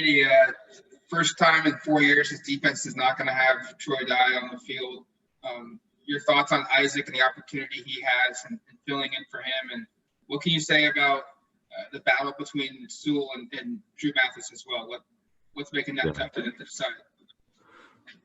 Andy, first time in 4 years, his defense is not going to have Troy Dye on the field. Your thoughts on Isaac and the opportunity he has and filling in for him, and what can you say about the battle between Sewell and Drew Mathis as well? What's making that tough to decide?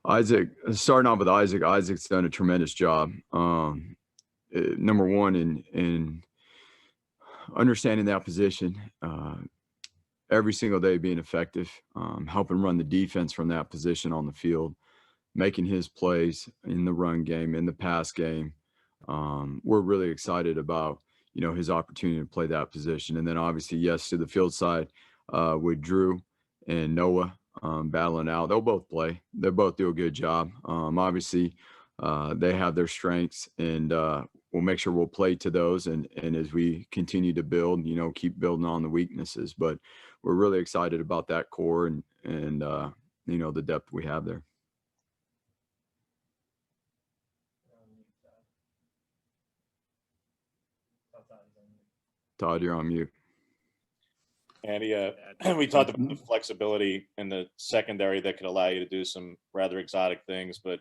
Isaac, starting off with Isaac, Isaac's done a tremendous job. Number one, in understanding that position, every single day being effective, helping run the defense from that position on the field, making his plays in the run game, in the pass game. We're really excited about, his opportunity to play that position. And then obviously, yes, to the field side with Drew and Noah battling out. They'll both play. They both do a good job. Obviously, they have their strengths, and we'll make sure we'll play to those. And as we continue to build, keep building on the weaknesses. But we're really excited about that core and the depth we have there. Todd, you're on mute. Andy, we talked about the flexibility in the secondary that could allow you to do some rather exotic things, but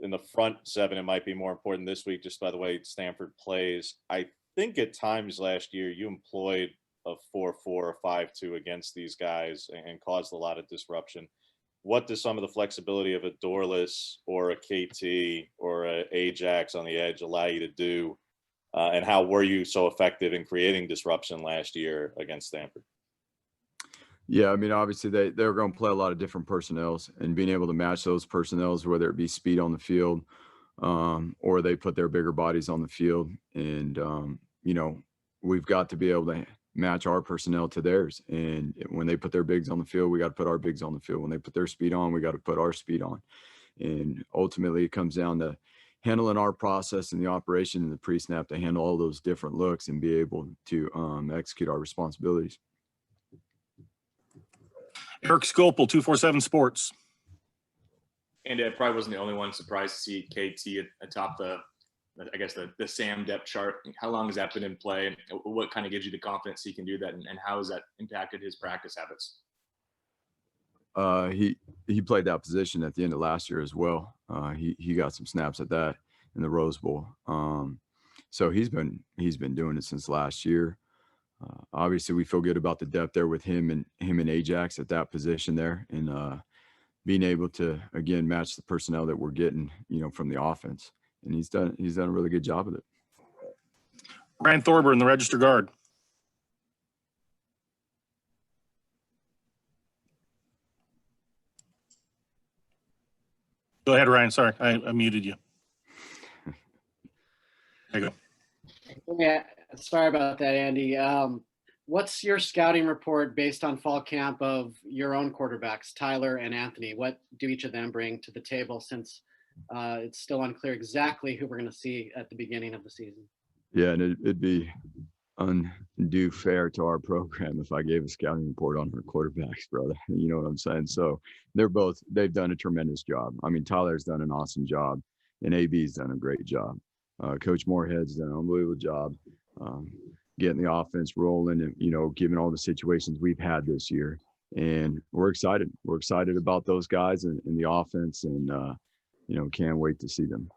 in the front seven, it might be more important this week, just by the way Stanford plays. I think at times last year you employed a 4-4 or 5-2 against these guys and caused a lot of disruption. What does some of the flexibility of a Dorless or a KT or a Ajax on the edge allow you to do? And how were you so effective in creating disruption last year against Stanford? Yeah, I mean, obviously they're going to play a lot of different personnels, and being able to match those personnels, whether it be speed on the field or they put their bigger bodies on the field. And, we've got to be able to match our personnel to theirs. And when they put their bigs on the field, we got to put our bigs on the field. When they put their speed on, we got to put our speed on. And ultimately it comes down to handling our process and the operation and the pre-snap to handle all those different looks and be able to execute our responsibilities. Eric Scopel, 247 Sports. And it probably wasn't the only one surprised to see KT atop the Sam depth chart. How long has that been in play? What kind of gives you the confidence he can do that? And how has that impacted his practice habits? He played that position at the end of last year as well. He got some snaps at that in the Rose Bowl. So he's been doing it since last year. Obviously, we feel good about the depth there with him and Ajax at that position there, and being able to again match the personnel that we're getting, from the offense. And he's done a really good job of it. Ryan Thorburn, the Register Guard. Go ahead, Ryan. Sorry, I muted you. There you go. Yeah, sorry about that, Andy. What's your scouting report based on fall camp of your own quarterbacks, Tyler and Anthony? What do each of them bring to the table, since it's still unclear exactly who we're going to see at the beginning of the season? Yeah, and it'd be undue fair to our program if I gave a scouting report on our quarterbacks, brother. You know what I'm saying? So they've done a tremendous job. I mean, Tyler's done an awesome job, and AB's done a great job. Coach Moorhead's done an unbelievable job getting the offense rolling and, given all the situations we've had this year. And we're excited. We're excited about those guys and the offense, and, can't wait to see them.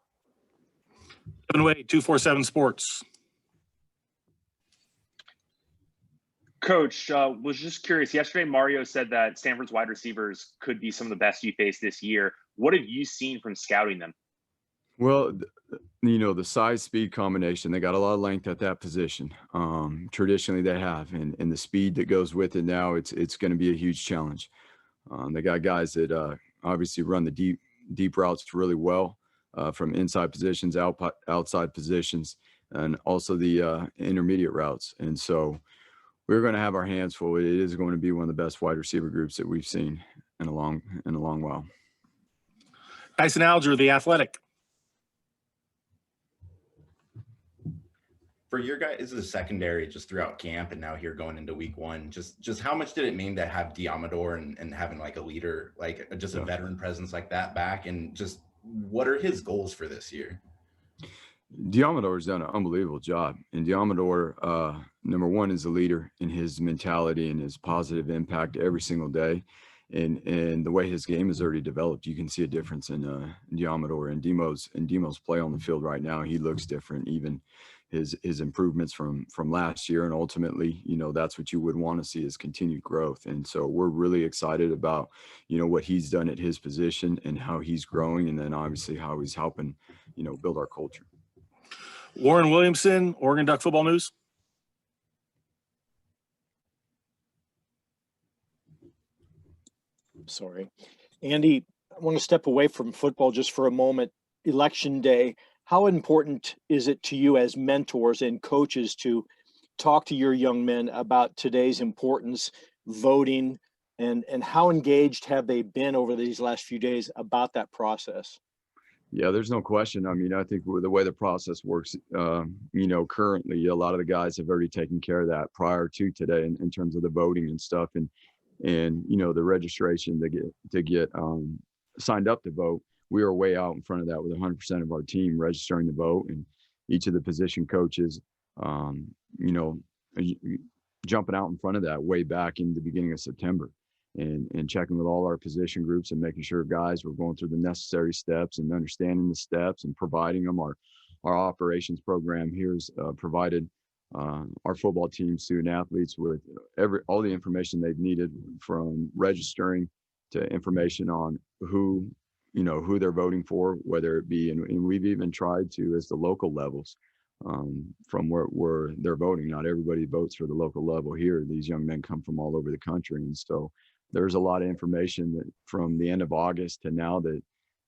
Kevin Wade, 247 Sports. Coach, was just curious. Yesterday, Mario said that Stanford's wide receivers could be some of the best you face this year. What have you seen from scouting them? Well, the size speed combination, they got a lot of length at that position. Traditionally they have, and the speed that goes with it now, it's going to be a huge challenge. They got guys that obviously run the deep routes really well from inside positions, outside positions, and also the intermediate routes. And so we're going to have our hands full. It is going to be one of the best wide receiver groups that we've seen in a long while. Tyson Alger, The Athletic. For your guys, is the secondary just throughout camp and now here going into week one, just how much did it mean to have Diamador and having like a leader, like just a veteran presence like that back, and just what are his goals for this year? Diamador's done an unbelievable job. And Diamador, number one, is a leader in his mentality and his positive impact every single day. And the way his game is already developed, you can see a difference in Diamador and Demo's play on the field right now. He looks different, even his improvements from last year. And ultimately, that's what you would want to see is continued growth. And so we're really excited about, what he's done at his position and how he's growing. And then obviously how he's helping, build our culture. Warren Williamson, Oregon Duck Football News. Sorry. Andy, I want to step away from football just for a moment. Election day, how important is it to you as mentors and coaches to talk to your young men about today's importance, voting, and how engaged have they been over these last few days about that process? Yeah, there's no question. I mean, I think with the way the process works, currently a lot of the guys have already taken care of that prior to today in terms of the voting and stuff. And the registration to get signed up to vote, we were way out in front of that with 100% of our team registering to vote, and each of the position coaches, jumping out in front of that way back in the beginning of September, and checking with all our position groups and making sure guys were going through the necessary steps and understanding the steps and providing them. Our operations program here is provided our football team, student athletes with all the information they've needed, from registering to information on who they're voting for, whether it be, and we've even tried to, as the local levels, from where they're voting. Not everybody votes for the local level here. These young men come from all over the country. And so there's a lot of information that from the end of August to now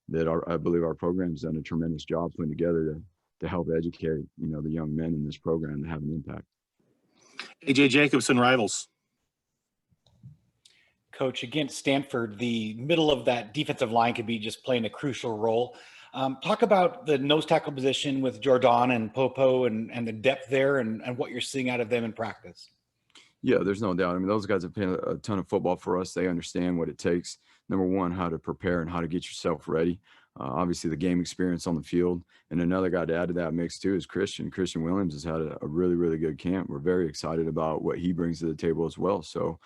that I believe our program's done a tremendous job putting together to help educate, the young men in this program to have an impact. AJ Jacobson, Rivals. Coach, against Stanford, the middle of that defensive line could be just playing a crucial role. Talk about the nose tackle position with Jordan and Popo and the depth there and what you're seeing out of them in practice. Yeah, there's no doubt. I mean, those guys have played a ton of football for us. They understand what it takes. Number one, how to prepare and how to get yourself ready. Obviously, the game experience on the field. And another guy to add to that mix, too, is Christian. Christian Williams has had a really, really good camp. We're very excited about what he brings to the table as well. So,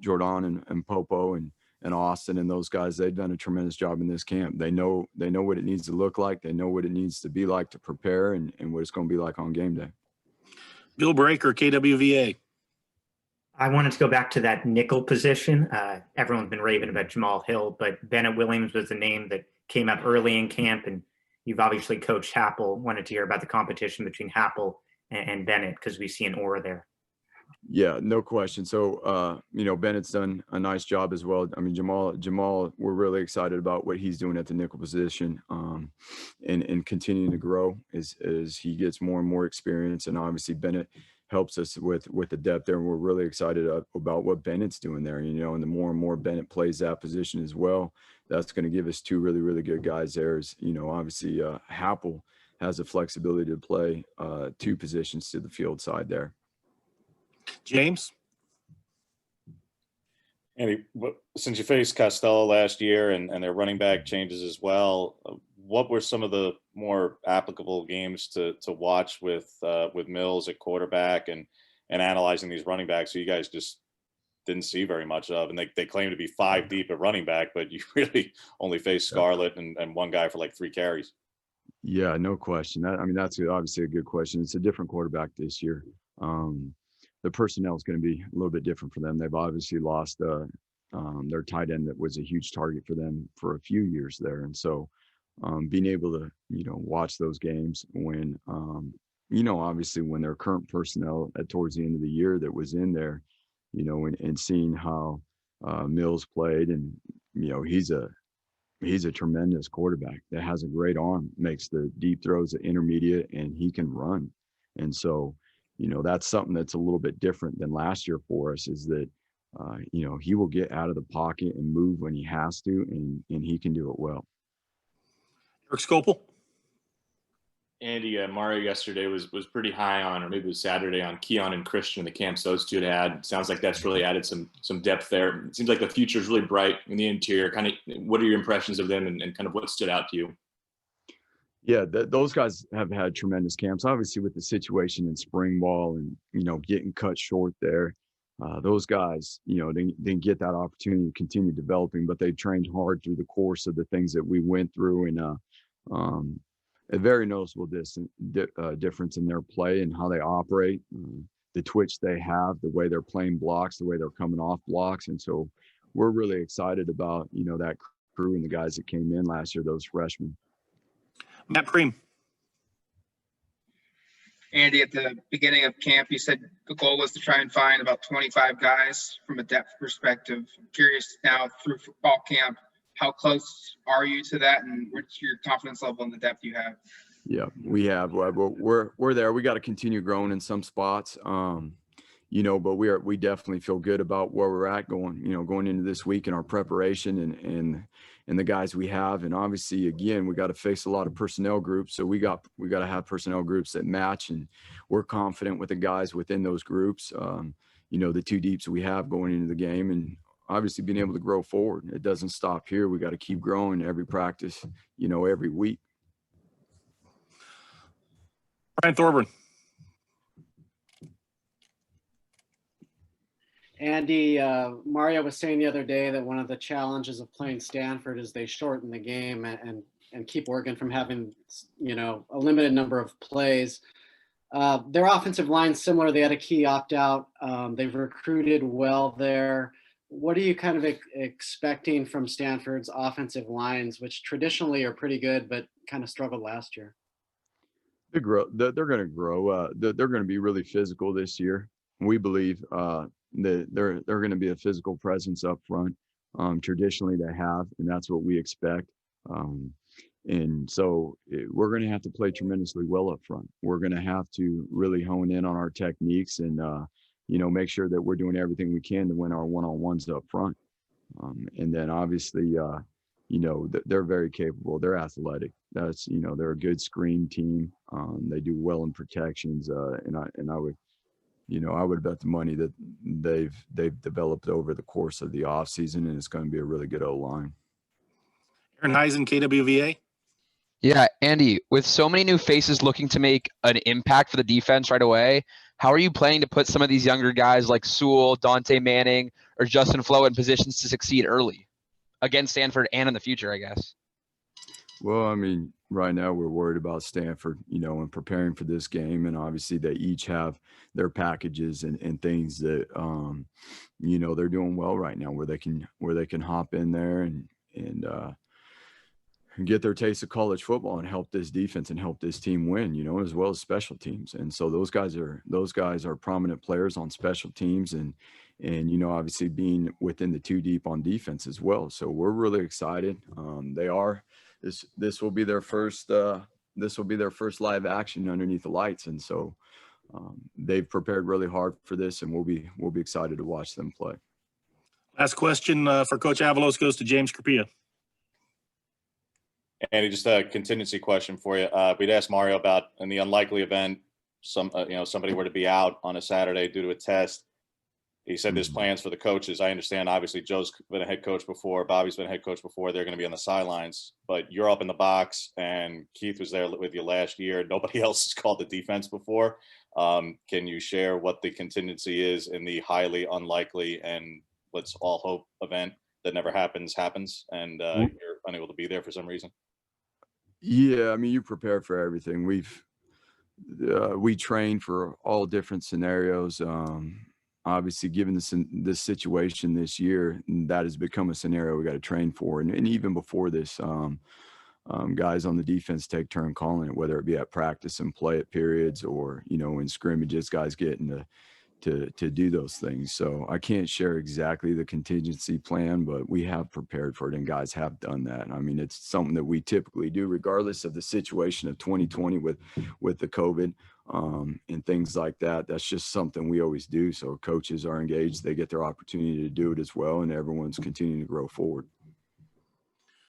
Jordan and Popo and Austin and those guys, they've done a tremendous job in this camp. They know what it needs to look like. They know what it needs to be like to prepare and what it's going to be like on game day. Bill Breaker, KWVA. I wanted to go back to that nickel position. Everyone's been raving about Jamal Hill, but Bennett Williams was the name that came up early in camp, and you've obviously coached Happel. Wanted to hear about the competition between Happel and Bennett, because we see an aura there. Yeah, no question. So, Bennett's done a nice job as well. I mean, Jamal, we're really excited about what he's doing at the nickel position, and continuing to grow as he gets more and more experience. And obviously Bennett helps us with the depth there. And we're really excited about what Bennett's doing there, and the more and more Bennett plays that position as well, that's going to give us two really, really good guys there. As, obviously Happel has the flexibility to play two positions to the field side there. James. Andy, since you faced Costello last year and their running back changes as well, what were some of the more applicable games to watch with Mills at quarterback and analyzing these running backs who you guys just didn't see very much of? And they claim to be 5 deep at running back, but you really only faced Scarlett and one guy for like 3 carries. Yeah, no question. That's obviously a good question. It's a different quarterback this year. The personnel is going to be a little bit different for them. They've obviously lost their tight end that was a huge target for them for a few years there. And so being able to, watch those games when, obviously when their current personnel towards the end of the year that was in there, and seeing how Mills played, and, he's a tremendous quarterback that has a great arm, makes the deep throws at intermediate, and he can run. And so, that's something that's a little bit different than last year for us, is that, he will get out of the pocket and move when he has to, and he can do it well. Eric Scopel. Andy, Mario yesterday was pretty high on, or maybe it was Saturday, on Keon and Christian, the camps those two had. Sounds like that's really added some depth there. It seems like the future is really bright in the interior. Kind of, what are your impressions of them, and kind of what stood out to you? Yeah, those guys have had tremendous camps. Obviously, with the situation in spring ball and getting cut short there, those guys didn't get that opportunity to continue developing, but they trained hard through the course of the things that we went through, and um, a very noticeable difference in their play and how they operate, the twitch they have, the way they're playing blocks, the way they're coming off blocks, and so we're really excited about that crew and the guys that came in last year, those freshmen. Matt Preem. Andy, at the beginning of camp, you said the goal was to try and find about 25 guys from a depth perspective. I'm curious now through football camp, how close are you to that, and what's your confidence level in the depth you have? Yeah, we have. We're there. We got to continue growing in some spots, but we definitely feel good about where we're at going into this week in our preparation and the guys we have. And obviously, again, we got to face a lot of personnel groups. So we got to have personnel groups that match, and we're confident with the guys within those groups. The two deeps we have going into the game, and obviously being able to grow forward. It doesn't stop here. We got to keep growing every practice, every week. Brian Thorburn. Andy, Mario was saying the other day that one of the challenges of playing Stanford is they shorten the game and keep Oregon from having, a limited number of plays. Their offensive line similar. They had a key opt-out. They've recruited well there. What are you kind of expecting from Stanford's offensive lines, which traditionally are pretty good, but kind of struggled last year? They're going to grow. They're going to be really physical this year. We believe that they're going to be a physical presence up front. Traditionally, they have, and that's what we expect. And so we're going to have to play tremendously well up front. We're going to have to really hone in on our techniques and make sure that we're doing everything we can to win our one-on-ones up front. And then obviously, they're very capable. They're athletic. That's they're a good screen team. They do well in protections, and I would bet the money that they've developed over the course of the offseason, and it's going to be a really good O-line. Aaron Heisen, KWVA. Yeah, Andy, with so many new faces looking to make an impact for the defense right away, how are you planning to put some of these younger guys like Sewell, Dante Manning, or Justin Flo in positions to succeed early against Stanford and in the future, I guess? Well, I mean, right now we're worried about Stanford, and preparing for this game. And obviously they each have their packages and things that, they're doing well right now where they can hop in there and get their taste of college football and help this defense and help this team win, as well as special teams. And so those guys are prominent players on special teams and obviously being within the two deep on defense as well. So we're really excited. This will be their first live action underneath the lights. And so they've prepared really hard for this, and we'll be excited to watch them play. Last question for Coach Avalos goes to James Carpia. Andy, just a contingency question for you. We'd asked Mario about in the unlikely event somebody were to be out on a Saturday due to a test. He said there's plans for the coaches. I understand, obviously, Joe's been a head coach before. Bobby's been a head coach before. They're going to be on the sidelines. But you're up in the box, and Keith was there with you last year. Nobody else has called the defense before. Can you share what the contingency is in the highly unlikely and let's all hope event that never happens, and you're unable to be there for some reason? Yeah, I mean, you prepare for everything. We train for all different scenarios. Obviously, given this situation this year, that has become a scenario we got to train for. And even before this, guys on the defense take turn calling it, whether it be at practice and play at periods or, in scrimmages, guys getting to do those things. So I can't share exactly the contingency plan, but we have prepared for it and guys have done that. I mean, it's something that we typically do regardless of the situation of 2020 with the COVID and things like that. That's just something we always do. So coaches are engaged, they get their opportunity to do it as well, and everyone's continuing to grow forward.